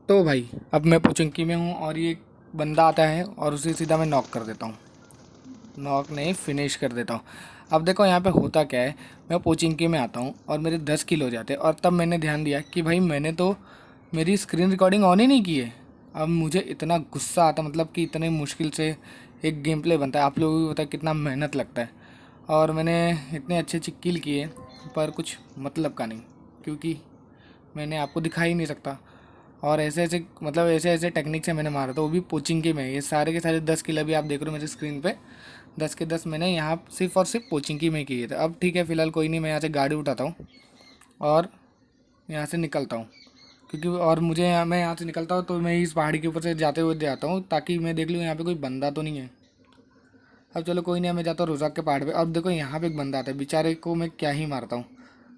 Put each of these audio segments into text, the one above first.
तो भाई अब मैं पोचिंकी में हूँ और ये बंदा आता है और उसे सीधा मैं नॉक कर देता हूँ। नॉक नहीं, फिनिश कर देता हूँ। अब देखो यहाँ पे होता क्या है, मैं पोचिंकी में आता हूँ और मेरे 10 किल हो जाते हैं और तब मैंने ध्यान दिया कि भाई मैंने तो मेरी स्क्रीन रिकॉर्डिंग ऑन ही नहीं की है। अब मुझे इतना गुस्सा आता, मतलब कि इतने मुश्किल से एक गेम प्ले बनता है, आप लोगों को भी पता है कितना मेहनत लगता है। और मैंने इतने अच्छे अच्छे किल किए पर कुछ मतलब का नहीं, क्योंकि मैंने आपको दिखा ही नहीं सकता। और ऐसे ऐसे मतलब ऐसे ऐसे टेक्निक से मैंने मारा था, वो भी पोचिंग के में। ये सारे के सारे 10 किल अभी आप देख रहे हो मेरी स्क्रीन पे, 10 के 10 मैंने यहाँ सिर्फ और सिर्फ पोचिंग की में किए थे। अब ठीक है, फ़िलहाल कोई नहीं, मैं यहाँ से गाड़ी उठाता हूँ और यहाँ से निकलता हूँ। क्योंकि और मैं यहाँ से निकलता हूँ तो मैं इस पहाड़ी के ऊपर से जाते हुए जाता हूँ ताकि मैं देख लूँ यहाँ पे कोई बंदा तो नहीं है। अब चलो कोई नहीं, मैं जाता हूँ रोजाक के पहाड़ पे। अब देखो यहाँ पे एक बंदा आता है, बेचारे को मैं क्या ही मारता हूँ।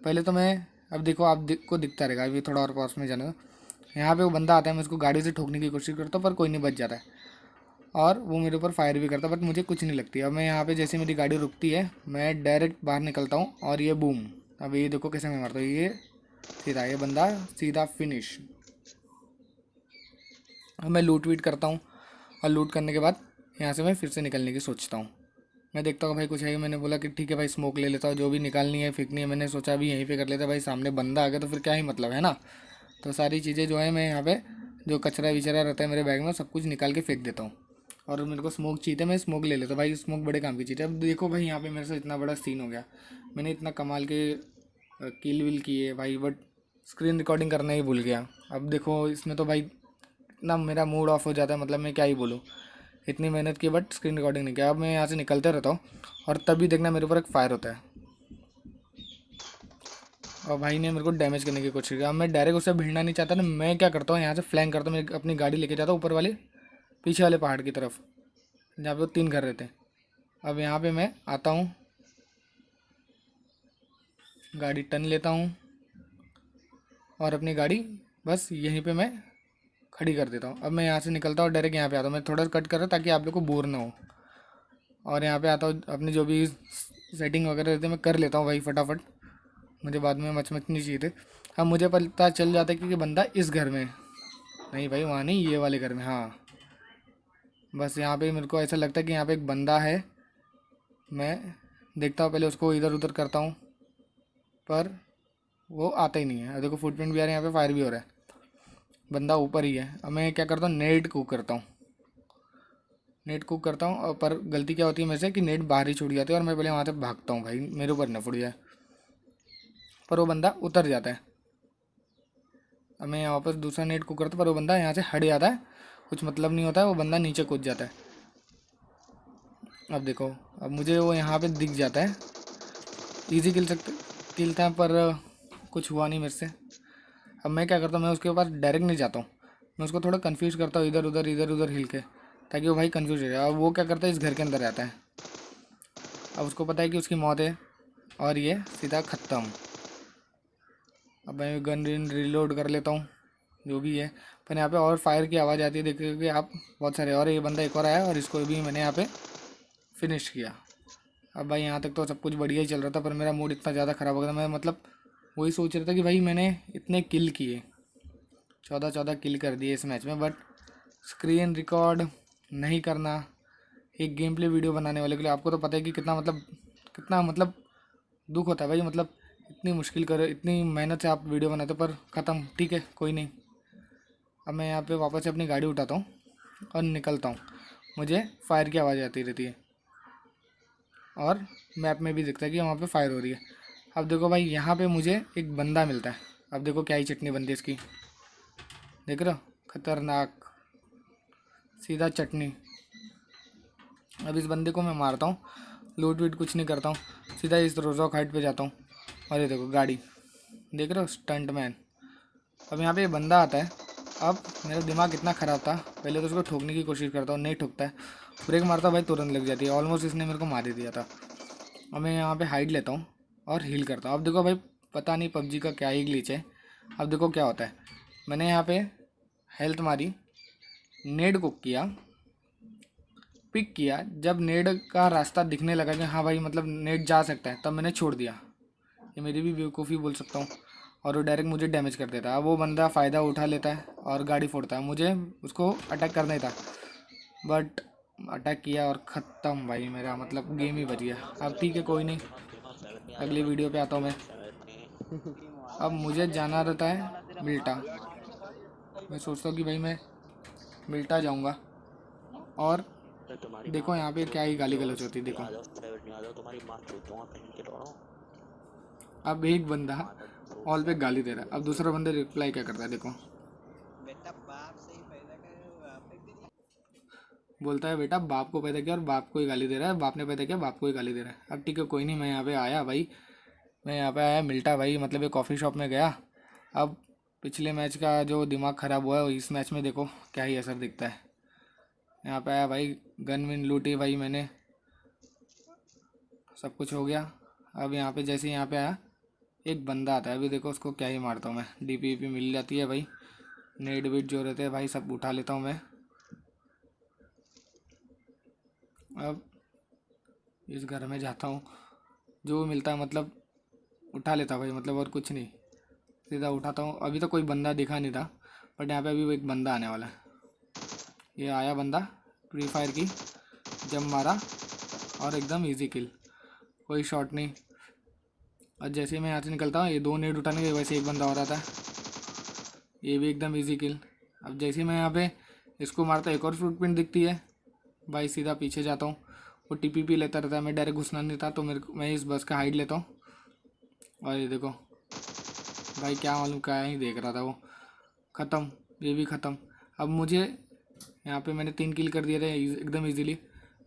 पहले तो मैं, अब देखो को दिखता रहेगा, अभी थोड़ा और पास में जाने दो। यहाँ पे वो बंदा आता है, मैं उसको गाड़ी से ठोकने की कोशिश करता हूँ पर कोई नहीं, बच जाता है। और वो मेरे ऊपर फायर भी करता है बट मुझे कुछ नहीं लगती। अब मैं यहाँ पे जैसे मेरी गाड़ी रुकती है मैं डायरेक्ट बाहर निकलता हूँ और ये बूम। अब ये देखो कैसे मैं मारता हूँ, ये सीधा, ये बंदा सीधा फिनिश। अब मैं लूट वीट करता हूँ और लूट करने के बाद यहाँ से मैं फिर से निकलने की सोचता हूँ। मैं देखता हूँ भाई कुछ है, मैंने बोला कि ठीक है भाई स्मोक ले लेता हूँ, जो भी निकालनी है फेंकनी है, मैंने सोचा अभी यहीं पे कर लेता। भाई सामने बंदा आ गया तो फिर क्या ही मतलब है ना। तो सारी चीज़ें जो है मैं यहाँ पे, जो कचरा विचरा रहता है मेरे बैग में, सब कुछ निकाल के फेंक देता हूँ। और मेरे को स्मोक चाहिए था, मैं स्मोक ले लेता हूँ। भाई स्मोक बड़े काम की चीज़ है। अब देखो भाई यहाँ पे मेरे से इतना बड़ा सीन हो गया, मैंने इतना कमाल के किल विल किए भाई, बट स्क्रीन रिकॉर्डिंग करना ही भूल गया। अब देखो इसमें तो भाई इतना मेरा मूड ऑफ हो जाता है, मतलब मैं क्या ही बोलूँ। इतनी मेहनत की बट स्क्रीन रिकॉर्डिंग नहीं किया। अब मैं यहाँ से निकलते रहता हूँ और तभी देखना मेरे ऊपर एक फायर होता है और भाई ने मेरे को डैमेज करने की कोशिश की। अब मैं डायरेक्ट उससे भिड़ना नहीं चाहता ना, मैं क्या करता हूँ यहाँ से फ्लैंक करता हूँ, मैं अपनी गाड़ी लेके जाता हूँ ऊपर वाले पीछे वाले पहाड़ की तरफ जहाँ पे वो 3 घर रहते हैं। अब यहाँ पे मैं आता हूँ, गाड़ी टर्न लेता हूँ और अपनी गाड़ी बस यहीं पे मैं खड़ी कर देता हूँ। अब मैं यहाँ से निकलता हूँ, डायरेक्ट यहाँ पे आता हूँ। मैं थोड़ा कट कर रहा हूँ ताकि आप लोग को बोर ना हो। और यहाँ पे आता हूँ, अपनी जो भी सेटिंग वगैरह रहती है मैं कर लेता हूँ भाई फटाफट, मुझे बाद में मच नहीं चाहिए थे। अब मुझे पता चल जाता है कि बंदा इस घर में, नहीं भाई वहाँ नहीं, ये वाले घर में, हाँ। बस यहाँ पे मेरे को ऐसा लगता है कि यहाँ पे एक बंदा है। मैं देखता हूँ, पहले उसको इधर उधर करता हूँ पर वो आता ही नहीं है। अब देखो फुटप्रिंट भी आ रहा है, यहाँ पे फायर भी हो रहा है, बंदा ऊपर ही है। अब मैं क्या करता हूँ, नेट कुक करता हूँ, नेट कुक करता हूँ पर गलती क्या होती है मेरे से कि नेट बाहर ही छूट जाती है और मैं पहले वहाँ से भागता हूँ भाई मेरे ऊपर न फुट जाए। पर वो बंदा उतर जाता है। अब मैं यहाँ वापस दूसरा नेट कुक करता हूँ पर वो बंदा यहाँ से हट जाता है, कुछ मतलब नहीं होता है, वो बंदा नीचे कूद जाता है। अब देखो, अब मुझे वो यहाँ पे दिख जाता है, इजी किल था पर कुछ हुआ नहीं मेरे से। अब मैं क्या करता हूँ, मैं उसके पास डायरेक्ट नहीं जाता हूँ, मैं उसको थोड़ा कंफ्यूज करता हूँ इधर उधर हिल के, ताकि वो भाई कंफ्यूज हो जाए। अब वो क्या करता है, इस घर के अंदर आता है। अब उसको पता है कि उसकी मौत है और ये सीधा ख़त्म। अब मैं गन रिलोड कर लेता हूँ जो भी है। पर यहाँ पे और फायर की आवाज़ आती है, देखिए आप बहुत सारे, और ये बंदा एक और आया और इसको भी मैंने यहाँ पे फिनिश किया। अब भाई यहाँ तक तो सब कुछ बढ़िया ही चल रहा था पर मेरा मूड इतना ज़्यादा ख़राब हो गया था। मैं मतलब वही सोच रहा था कि भाई मैंने इतने किल किए, 14 किल कर दिए इस मैच में, बट स्क्रीन रिकॉर्ड नहीं करना एक गेम प्ले वीडियो बनाने वाले के लिए, आपको तो पता है कि कितना मतलब दुख होता है भाई। मतलब इतनी मुश्किल कर, इतनी मेहनत से आप वीडियो बनाते हो पर ख़त्म। ठीक है कोई नहीं, अब मैं यहाँ पे वापस से अपनी गाड़ी उठाता हूँ और निकलता हूँ। मुझे फायर की आवाज़ आती रहती है और मैप में भी दिखता है कि वहाँ पे फायर हो रही है। अब देखो भाई यहाँ पे मुझे एक बंदा मिलता है। अब देखो क्या ही चटनी बनती है इसकी, देख रहे हो, खतरनाक सीधा चटनी। अब इस बंदे को मैं मारता हूँ, लूट वीट कुछ नहीं करता हूँ, सीधा इस रोज़ॉक हाइट पे जाता हूँ। और ये देखो गाड़ी, देख रहे हो, स्टंट मैन। अब यहाँ पे ये बंदा आता है। अब मेरा दिमाग इतना ख़राब था, पहले तो उसको ठोकने की कोशिश करता हूँ, नहीं ठोकता है, ब्रेक मारता हूँ भाई तुरंत लग जाती है। ऑलमोस्ट इसने मेरे को मार ही दिया था। अब मैं यहाँ पे हाइड लेता हूँ और हील करता हूँ। अब देखो भाई पता नहीं पबजी का क्या ही ग्लिच है। अब देखो क्या होता है, मैंने यहाँ पे हेल्थ मारी, नेड कुक किया, पिक किया, जब नेड का रास्ता दिखने लगा कि हाँ भाई मतलब नेड जा सकता है, तब मैंने छोड़ दिया। ये मेरी भी बेवकूफ़ी बोल सकता हूँ। और वो डायरेक्ट मुझे डैमेज कर देता है। अब वो बंदा फ़ायदा उठा लेता है और गाड़ी फोड़ता है। मुझे उसको अटैक करना ही था, बट अटैक किया और ख़त्म भाई मेरा, मतलब गेम ही बच गया। अब ठीक है, कोई नहीं, अगली वीडियो पे आता हूँ मैं। अब मुझे जाना रहता है मिल्टा। मैं सोचता हूँ कि भाई मैं मिल्टा जाऊँगा, और देखो यहाँ पे क्या ही गाली गलौज होती है। देखो अब एक बंदा ऑल पे गाली दे रहा है, अब दूसरा बंदा रिप्लाई क्या करता है, देखो। बोलता है बेटा बाप को पैदा किया और बाप को ही गाली दे रहा है, बाप ने पैदा किया बाप को ही गाली दे रहा है। अब ठीक है, कोई नहीं, मैं यहाँ पे आया भाई, मैं यहाँ पे आया मिल्टा भाई, मतलब एक कॉफ़ी शॉप में गया। अब पिछले मैच का जो दिमाग ख़राब हुआ है इस मैच में देखो क्या ही असर दिखता है। यहाँ पे आया भाई, गन विन लूटी भाई मैंने, सब कुछ हो गया। अब यहाँ पे जैसे यहाँ पे आया, एक बंदा आता है, अभी देखो उसको क्या ही मारता हूँ मैं। डीपीपी मिल जाती है भाई, नेट वेट जो रहते हैं भाई सब उठा लेता हूँ मैं। अब इस घर में जाता हूँ, जो मिलता है मतलब उठा लेता भाई, मतलब और कुछ नहीं, सीधा उठाता हूँ। अभी तो कोई बंदा दिखा नहीं था, बट यहाँ पे अभी वो एक बंदा आने वाला है। ये आया बंदा, फ्री फायर की जब मारा और एकदम इजी किल, कोई शॉट नहीं। और जैसे ही मैं यहाँ से निकलता हूँ, ये दो नेट उठाने के वैसे एक बंदा हो रहा था, ये भी एकदम इजी किल। अब जैसे ही मैं यहाँ पे इसको मारता, एक और फुटप्रिंट दिखती है भाई, सीधा पीछे जाता हूँ। वो टीपीपी लेता रहता है, मैं डायरेक्ट घुसना नहीं था, तो मैं इस बस का हाइड लेता हूँ। और ये देखो भाई, क्या मालूम क्या ही देख रहा था वो, ख़त्म, ये भी ख़त्म। अब मुझे यहाँ पे मैंने 3 किल कर दिए थे एकदम इजीली।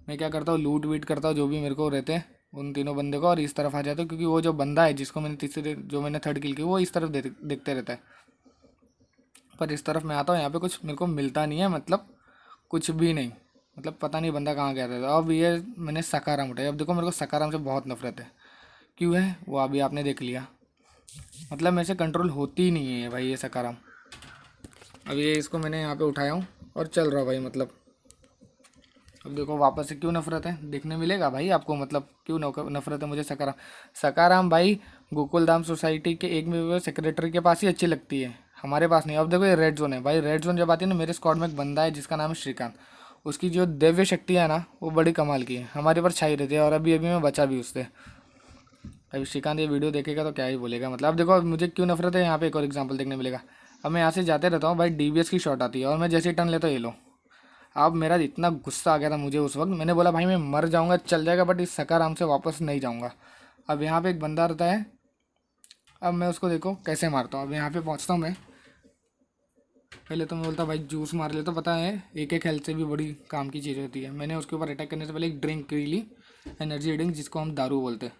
मैं क्या करता हूँ, लूट वीट करता हूँ जो भी मेरे को रहते हैं उन तीनों बंदे को, और इस तरफ आ जाता हूँ, क्योंकि वो जो बंदा है जिसको मैंने तीसरे जो मैंने 3rd किल की, वो इस तरफ देखते रहता है। पर इस तरफ मैं आता हूँ, यहाँ पे कुछ मेरे को मिलता नहीं है, मतलब कुछ भी नहीं, मतलब पता नहीं बंदा कहाँ गया था। अब ये मैंने सकाराम उठाया। अब देखो मेरे को सकाराम से बहुत नफरत है, क्यों है वो अभी आपने देख लिया, मतलब मेरे से कंट्रोल होती ही नहीं है भाई ये सकाराम। अब ये इसको मैंने यहाँ पे उठाया हूँ और चल रहा भाई, मतलब अब देखो वापस से क्यों नफरत है, देखने मिलेगा भाई आपको, मतलब क्यों नफरत है मुझे सकाराम। सकाराम भाई गोकुलधाम सोसाइटी के एक में सेक्रेटरी के पास ही अच्छी लगती है, हमारे पास नहीं। अब देखो ये रेड जोन है भाई, रेड जोन जब आती है ना, मेरे स्क्वाड में एक बंदा है जिसका नाम है श्रीकांत, उसकी जो दिव्य शक्ति है ना वो बड़ी कमाल की है, हमारे पर छाई रहती है, और अभी अभी मैं बचा भी उससे। अभी श्रीकांत ये वीडियो देखेगा तो क्या ही बोलेगा, मतलब अब देखो अब मुझे क्यों नफरत है, यहाँ पे एक और एग्जांपल देखने मिलेगा। अब मैं यहाँ से जाते रहता हूँ भाई, डीबीएस की शॉट आती है और मैं जैसे ही टर्न लेता हूँ ये लो। अब मेरा इतना गुस्सा आ गया था मुझे उस वक्त, मैंने बोला भाई मैं मर जाऊँगा चल जाएगा, बट इस सकाराम से वापस नहीं जाऊँगा। अब यहाँ पे एक बंदा रहता है, अब मैं उसको देखो कैसे मारता हूँ। अब यहाँ पे पहुँचता हूँ मैं, पहले तो मैं बोलता भाई जूस मार ले, तो पता है एक एक हेल्थ से भी बड़ी काम की चीज़ होती है। मैंने उसके ऊपर अटैक करने से पहले एक ड्रिंक पी ली, एनर्जी ड्रिंक जिसको हम दारू बोलते हैं।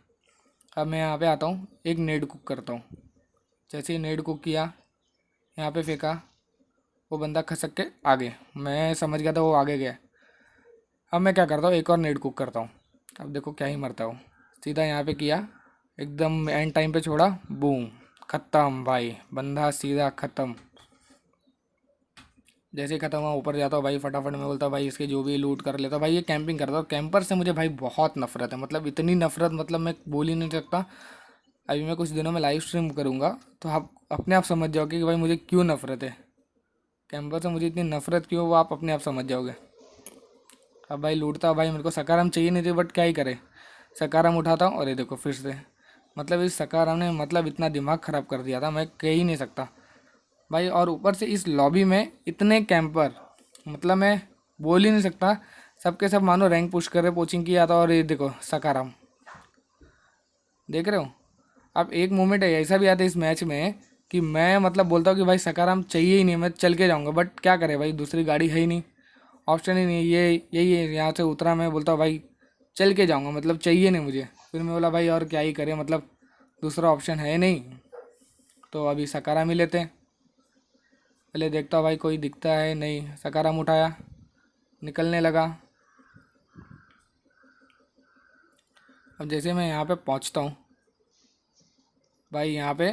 अब मैं यहाँ पे आता हूँ, एक नेड कुक करता हूँ। जैसे ही नेड कुक किया, यहाँ पे फेंका, वो बंदा खसक के आगे, मैं समझ गया था वो आगे गया। अब मैं क्या करता हूँ, एक और नेड कुक करता हूँ। अब देखो क्या ही मरता हूँ, सीधा यहाँ पे किया, एकदम एंड टाइम पे छोड़ा, बूम, ख़त्म भाई, बंदा सीधा ख़त्म। जैसे ही ख़त्म हुआ ऊपर जाता हूँ भाई, फटाफट मैं बोलता हूँ भाई इसके जो भी लूट कर लेता हूँ भाई। ये कैंपिंग करता हूँ, कैंपर से मुझे भाई बहुत नफरत है, मतलब इतनी नफरत, मतलब मैं बोल ही नहीं सकता। अभी मैं कुछ दिनों में लाइव स्ट्रीम करूँगा तो आप अपने आप समझ जाओगे कि भाई मुझे क्यों नफरत है, कैंपर से मुझे इतनी नफरत क्यों, वो आप अपने आप समझ जाओगे। अब भाई लूटता भाई, मेरे को सकाराम चाहिए नहीं थी, बट क्या ही करे, सकाराम उठाता हूँ और ये देखो फिर से, मतलब इस सकाराम ने मतलब इतना दिमाग ख़राब कर दिया था, मैं कह ही नहीं सकता भाई। और ऊपर से इस लॉबी में इतने कैंपर, मतलब मैं बोल ही नहीं सकता, सबके सब मानो रैंक पुश कर रहे, पोचिंग किया था, और ये देखो सकाराम, देख रहे हो। अब एक मोमेंट है ऐसा भी आता है इस मैच में कि मैं मतलब बोलता हूँ कि भाई सकाराम चाहिए ही नहीं, मैं चल के जाऊँगा, बट क्या करे भाई, दूसरी गाड़ी है ही नहीं, ऑप्शन ही नहीं है, ये यही है। यहाँ से उतरा, मैं बोलता हूँ भाई चल के जाऊँगा, मतलब चाहिए नहीं मुझे। फिर मैं बोला भाई और क्या ही करे, मतलब दूसरा ऑप्शन है नहीं, तो अभी सकाराम ही लेते हैं। पहले देखता हूँ भाई कोई दिखता है नहीं, सकाराम उठाया, निकलने लगा। अब जैसे मैं यहाँ पे पहुँचता हूँ भाई, यहाँ पे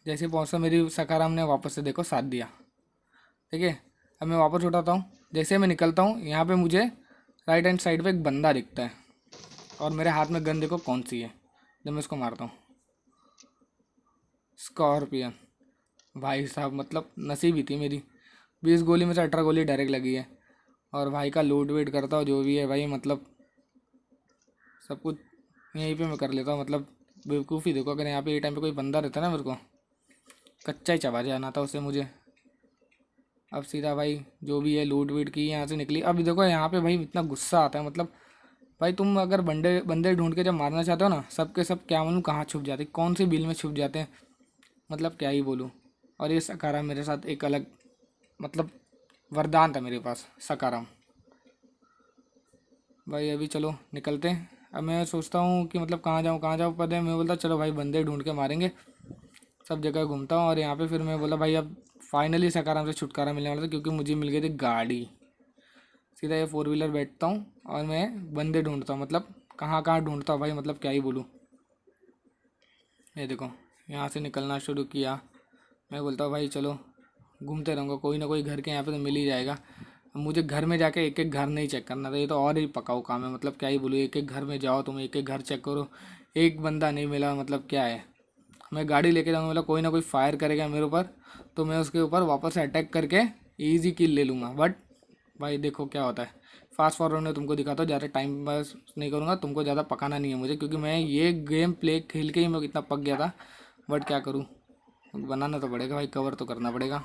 जैसे पहुँचता मेरी सकाराम ने वापस से देखो साथ दिया, ठीक है। अब मैं वापस उठाता हूँ, जैसे मैं निकलता हूँ यहाँ पे मुझे राइट हैंड साइड पे एक बंदा दिखता है, और मेरे हाथ में गन देखो कौन सी है, जब मैं उसको मारता हूँ स्कॉर्पियन। भाई साहब मतलब नसीब ही थी मेरी, 20 गोली में से 18 गोली डायरेक्ट लगी है। और भाई का लूट वेट करता हूँ जो भी है भाई, मतलब सब कुछ यहीं पे मैं कर लेता हूँ। मतलब बेवकूफ़ी देखो, अगर यहाँ पे ये टाइम पे कोई बंदा रहता ना, मेरे को कच्चा ही चबा जाना था उससे मुझे। अब सीधा भाई जो भी है लूट वीट की यहाँ से निकली। अब देखो यहाँ पे भाई इतना गुस्सा आता है, मतलब भाई तुम अगर बंदे बंदे ढूंढ के जब मारना चाहते हो ना, सब के सब क्या मालूम कहाँ छुप जाते, कौन सी बिल में छुप जाते हैं, मतलब क्या ही बोलूँ। और ये सकाराम मेरे साथ एक अलग मतलब वरदान था मेरे पास, सकाराम। भाई अभी चलो निकलते हैं। अब मैं सोचता हूँ कि मतलब कहाँ जाऊँ, पर मैं बोलता चलो भाई बंदे ढूंढ के मारेंगे। सब जगह घूमता हूँ और यहाँ पे फिर मैं बोला भाई अब फाइनली सकाराम से छुटकारा मिलने वाला था, क्योंकि मुझे मिल गई थी गाड़ी। सीधा ये 4 व्हीलर बैठता हूँ और मैं बंदे ढूंढता हूँ, मतलब कहाँ कहाँ ढूंढता हूँ भाई, मतलब क्या ही बोलूँ। ये देखो यहाँ से निकलना शुरू किया। मैं बोलता हूँ भाई चलो घूमते रहूँगा, कोई ना कोई घर के यहाँ पे तो मिल ही जाएगा। अब मुझे घर में जाके एक एक घर नहीं चेक करना था, ये तो और ही पकाऊ काम है। मतलब क्या ही बोलूँ, एक एक घर में जाओ तुम, एक एक घर चेक करो, एक बंदा नहीं मिला, मतलब क्या है। मैं गाड़ी लेके जाऊँगा, मतलब कोई ना कोई फायर करेगा मेरे ऊपर, तो मैं उसके ऊपर वापस से अटैक करके ईजी किल ले लूँगा। बट भाई देखो क्या होता है, फास्ट फॉरवर्ड में तुमको दिखाता हूँ, ज़्यादा टाइम पास नहीं करूँगा, तुमको ज़्यादा पकाना नहीं है मुझे, क्योंकि मैं ये गेम प्ले खेल के ही मैं इतना पक गया था। बट क्या करूँ, बनाना तो पड़ेगा भाई, कवर तो करना पड़ेगा।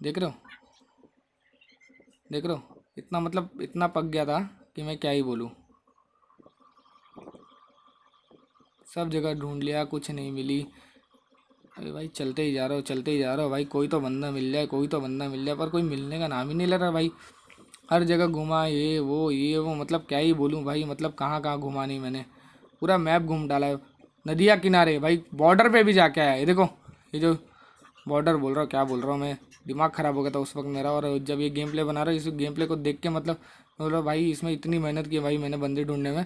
देख रहे हो, देख रहे हो, इतना मतलब इतना पक गया था कि मैं क्या ही बोलूँ। सब जगह ढूंढ लिया, कुछ नहीं मिली। अरे भाई चलते ही जा रहा हो, चलते ही जा रहा हो भाई, कोई तो बंदा मिल जाए, कोई तो बंदा मिल जाए, पर कोई मिलने का नाम ही नहीं ले रहा भाई। हर जगह घुमा, ये वो मतलब क्या ही बोलूँ भाई, मतलब कहाँ कहाँ घुमा नहीं मैंने, पूरा मैप घूम डाला है। नदिया किनारे भाई, बॉर्डर पे भी जाके आया, ये देखो, ये जो बॉर्डर बोल रहा हूँ, क्या बोल रहा हूँ मैं, दिमाग ख़राब हो गया था उस वक्त मेरा। और जब ये गेम प्ले बना रहा हूँ, इस गेम प्ले को देख के मतलब बोल रहा भाई इसमें इतनी मेहनत की है भाई मैंने बंदे ढूंढने में।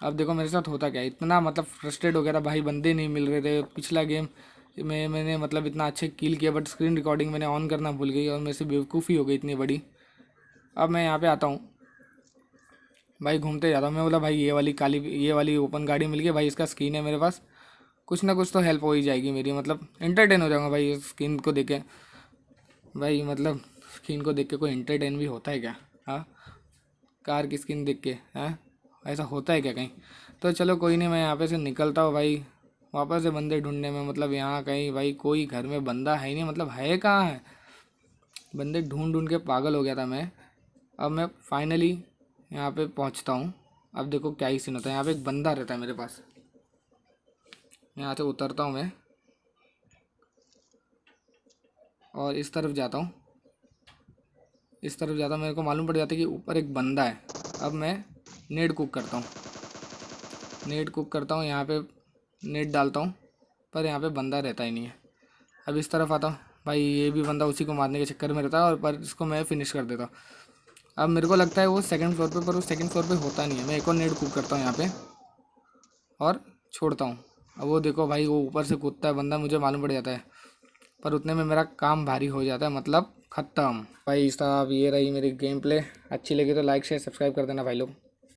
अब देखो मेरे साथ होता क्या है, इतना मतलब फ्रस्ट्रेट हो गया था भाई, बंदे नहीं मिल रहे थे। पिछला गेम में मैंने मतलब इतना अच्छे किल किया, बट स्क्रीन रिकॉर्डिंग मैंने ऑन करना भूल गई और मेरे से बेवकूफ़ी हो गई इतनी बड़ी। अब मैं यहाँ पे आता हूँ भाई, घूमते जाता हूँ। मैं बोला भाई ये वाली ओपन गाड़ी मिल गई भाई, इसका स्किन है मेरे पास, कुछ ना कुछ तो हेल्प हो ही जाएगी मेरी, मतलब एंटरटेन हो जाऊँगा भाई इस स्किन को देख के। भाई मतलब स्किन को देख के कोई एंटरटेन भी होता है क्या? हाँ, कार की स्किन देख के, हाँ ऐसा होता है क्या कहीं? तो चलो कोई नहीं, मैं यहाँ पे से निकलता हूँ भाई, वापस से बंदे ढूंढने में। मतलब यहाँ कहीं भाई कोई घर में बंदा है ही नहीं, मतलब है कहाँ है, बंदे ढूंढ ढूंढ के पागल हो गया था मैं। अब मैं फाइनली यहाँ पे पहुँचता हूँ। अब देखो क्या ही सीन होता है, यहाँ पे एक बंदा रहता है मेरे पास। यहाँ से उतरता हूँ मैं और इस तरफ जाता हूँ, इस तरफ जाता हूँ, मेरे को मालूम पड़ जाता है कि ऊपर एक बंदा है। अब मैं नेट कुक करता हूँ, नेट कुक करता हूँ, यहाँ पे नेट डालता हूँ, पर यहाँ पे बंदा रहता ही नहीं है। अब इस तरफ आता हूँ भाई, ये भी बंदा उसी को मारने के चक्कर में रहता है, और पर इसको मैं फिनिश कर देता हूँ। अब मेरे को लगता है वो सेकंड फ्लोर पे, पर वो सेकंड फ्लोर पे होता नहीं है। मैं एक और नेट कुक करता हूँ यहाँ पे और छोड़ता हूँ। अब वो देखो भाई, वो ऊपर से कूदता है बंदा, मुझे मालूम पड़ जाता है, पर उतने में मेरा काम भारी हो जाता है, मतलब ख़त्म। भाई साहब ये रही मेरी गेम प्ले, अच्छी लगी तो लाइक शेयर सब्सक्राइब कर देना भाई लोग।